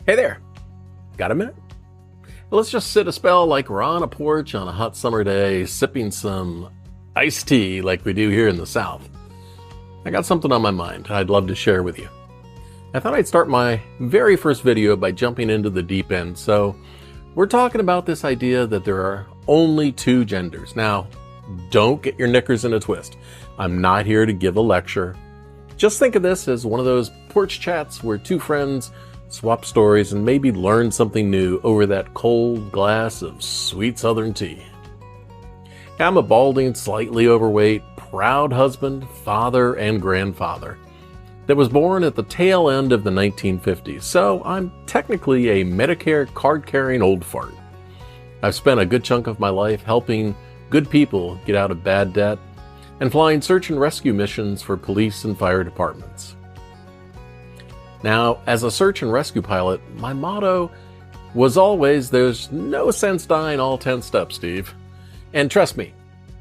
Hey there, got a minute? Let's just sit a spell like we're on a porch on a hot summer day, sipping some iced tea like we do here in the South. I got something on my mind I'd love to share with you. I thought I'd start my very first video by jumping into the deep end. So we're talking about this idea that there are only two genders. Now, don't get your knickers in a twist. I'm not here to give a lecture. Just think of this as one of those porch chats where two friends swap stories and maybe learn something new over that cold glass of sweet southern tea. I'm a balding, slightly overweight, proud husband, father, and grandfather that was born at the tail end of the 1950s, so I'm technically a Medicare card-carrying old fart. I've spent a good chunk of my life helping good people get out of bad debt and flying search and rescue missions for police and fire departments. Now, as a search and rescue pilot, my motto was always, there's no sense dying all 10 steps, Steve. And trust me,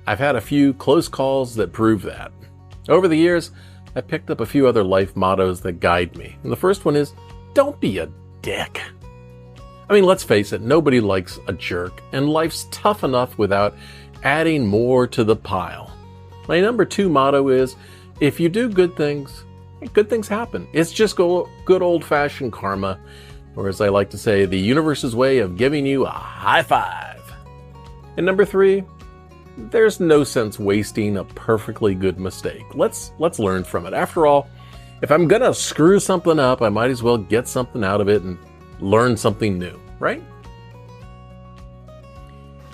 I've had a few close calls that prove that. Over the years, I picked up a few other life mottos that guide me. And the first one is, don't be a dick. I mean, let's face it, nobody likes a jerk, and life's tough enough without adding more to the pile. My number two motto is, if you do good things happen. It's just good old-fashioned karma, or as I like to say, the universe's way of giving you a high five. And number three, there's no sense wasting a perfectly good mistake. Let's learn from it. After all, if I'm gonna screw something up, I might as well get something out of it and learn something new, right?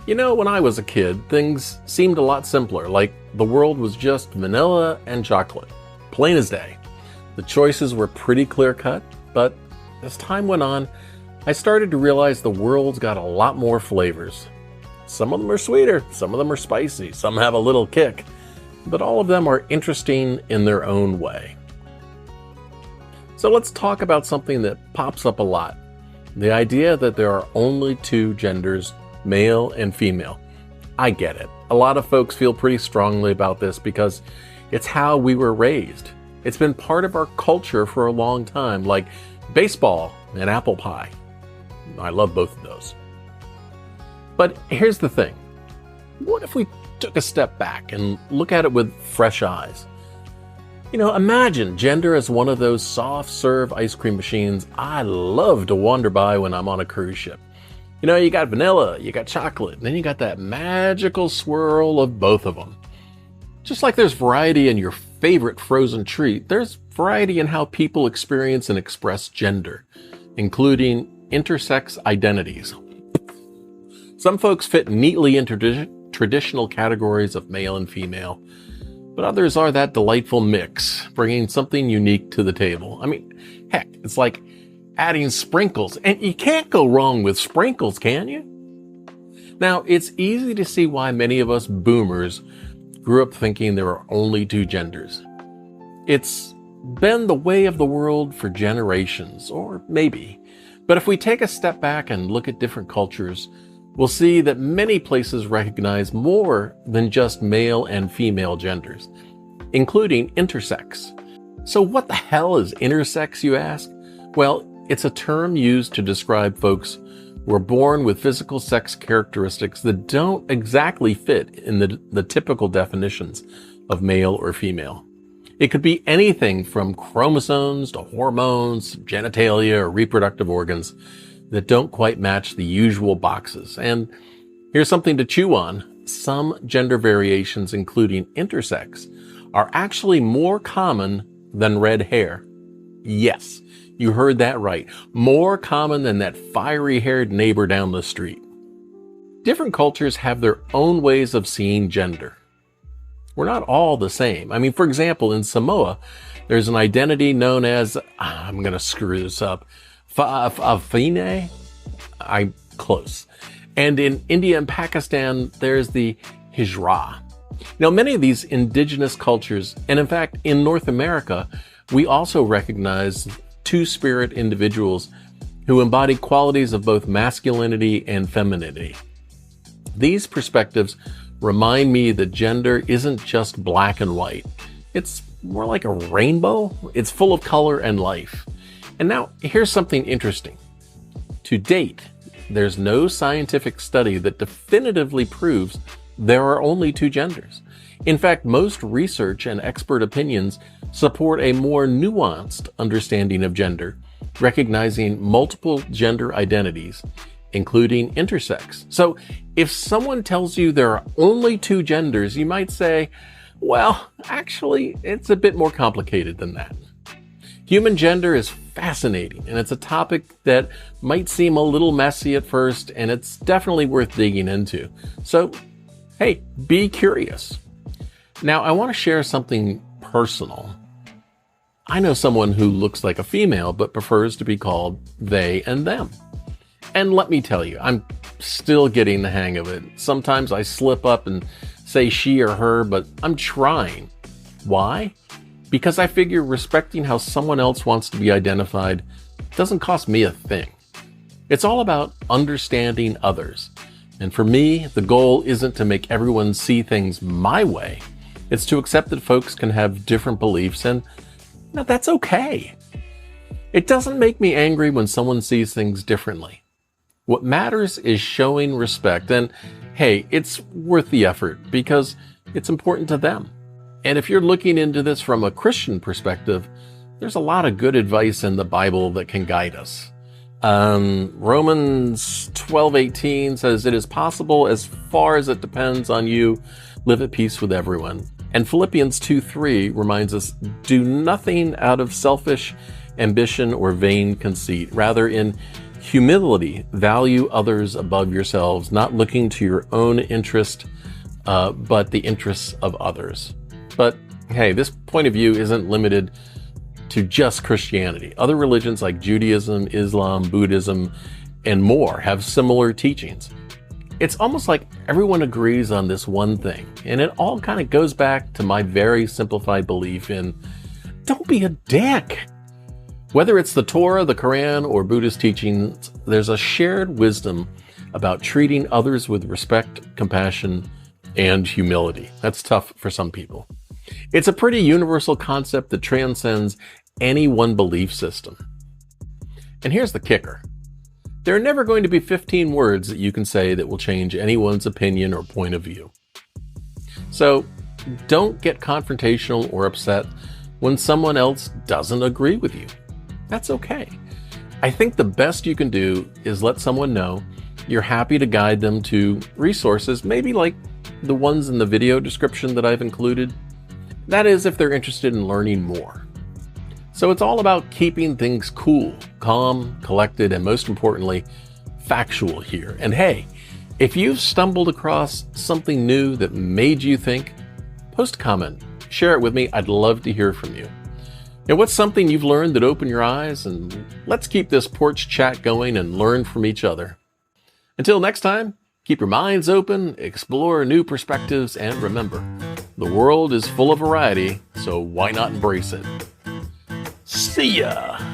You know, when I was a kid, things seemed a lot simpler, like the world was just vanilla and chocolate, plain as day. The choices were pretty clear-cut, but as time went on, I started to realize the world's got a lot more flavors. Some of them are sweeter, some of them are spicy, some have a little kick, but all of them are interesting in their own way. So let's talk about something that pops up a lot. The idea that there are only two genders, male and female. I get it. A lot of folks feel pretty strongly about this because it's how we were raised. It's been part of our culture for a long time, like baseball and apple pie. I love both of those. But here's the thing. What if we took a step back and look at it with fresh eyes? You know, imagine gender as one of those soft-serve ice cream machines I love to wander by when I'm on a cruise ship. You know, you got vanilla, you got chocolate, and then you got that magical swirl of both of them. Just like there's variety in your favorite frozen treat, there's variety in how people experience and express gender, including intersex identities. Some folks fit neatly into traditional categories of male and female, but others are that delightful mix, bringing something unique to the table. I mean, heck, it's like adding sprinkles, and you can't go wrong with sprinkles, can you? Now, it's easy to see why many of us boomers grew up thinking there are only two genders. It's been the way of the world for generations, or maybe. But if we take a step back and look at different cultures, we'll see that many places recognize more than just male and female genders, including intersex. So what the hell is intersex, you ask? Well, it's a term used to describe folks who are born with physical sex characteristics that don't exactly fit in the typical definitions of male or female. It could be anything from chromosomes to hormones, genitalia, or reproductive organs that don't quite match the usual boxes. And here's something to chew on. Some gender variations, including intersex, are actually more common than red hair. Yes, you heard that right. More common than that fiery-haired neighbor down the street. Different cultures have their own ways of seeing gender. We're not all the same. I mean, for example, in Samoa, there's an identity known as, I'm going to screw this up, Fa'afine? I'm close. And in India and Pakistan, there's the Hijra. Now, many of these indigenous cultures, and in fact, in North America, we also recognize two-spirit individuals who embody qualities of both masculinity and femininity. These perspectives remind me that gender isn't just black and white. It's more like a rainbow. It's full of color and life. And now, here's something interesting. To date, there's no scientific study that definitively proves there are only two genders. In fact, most research and expert opinions support a more nuanced understanding of gender, recognizing multiple gender identities, including intersex. So if someone tells you there are only two genders, you might say, well, actually, it's a bit more complicated than that. Human gender is fascinating, and it's a topic that might seem a little messy at first, and it's definitely worth digging into. So, hey, be curious. Now, I want to share something personal. I know someone who looks like a female but prefers to be called they and them. And let me tell you, I'm still getting the hang of it. Sometimes I slip up and say she or her, but I'm trying. Why? Because I figure respecting how someone else wants to be identified doesn't cost me a thing. It's all about understanding others. And for me, the goal isn't to make everyone see things my way. It's to accept that folks can have different beliefs, and that's okay. It doesn't make me angry when someone sees things differently. What matters is showing respect, and hey, it's worth the effort because it's important to them. And if you're looking into this from a Christian perspective, there's a lot of good advice in the Bible that can guide us. Romans 12:18 says, "It is possible as far as it depends on you, live at peace with everyone." And Philippians 2:3 reminds us, "Do nothing out of selfish ambition or vain conceit. Rather, in humility, value others above yourselves, not looking to your own interest, but the interests of others." But hey, this point of view isn't limited to just Christianity. Other religions like Judaism, Islam, Buddhism, and more have similar teachings. It's almost like everyone agrees on this one thing, and it all kind of goes back to my very simplified belief in don't be a dick. Whether it's the Torah, the Quran, or Buddhist teachings, there's a shared wisdom about treating others with respect, compassion, and humility. That's tough for some people. It's a pretty universal concept that transcends any one belief system. And here's the kicker. There are never going to be 15 words that you can say that will change anyone's opinion or point of view. So don't get confrontational or upset when someone else doesn't agree with you. That's okay. I think the best you can do is let someone know you're happy to guide them to resources, maybe like the ones in the video description that I've included. That is, if they're interested in learning more. So it's all about keeping things cool, calm, collected, and most importantly, factual here. And hey, if you've stumbled across something new that made you think, post a comment, share it with me. I'd love to hear from you. And what's something you've learned that opened your eyes? And let's keep this porch chat going and learn from each other. Until next time, keep your minds open, explore new perspectives, and remember, the world is full of variety, so why not embrace it? See ya!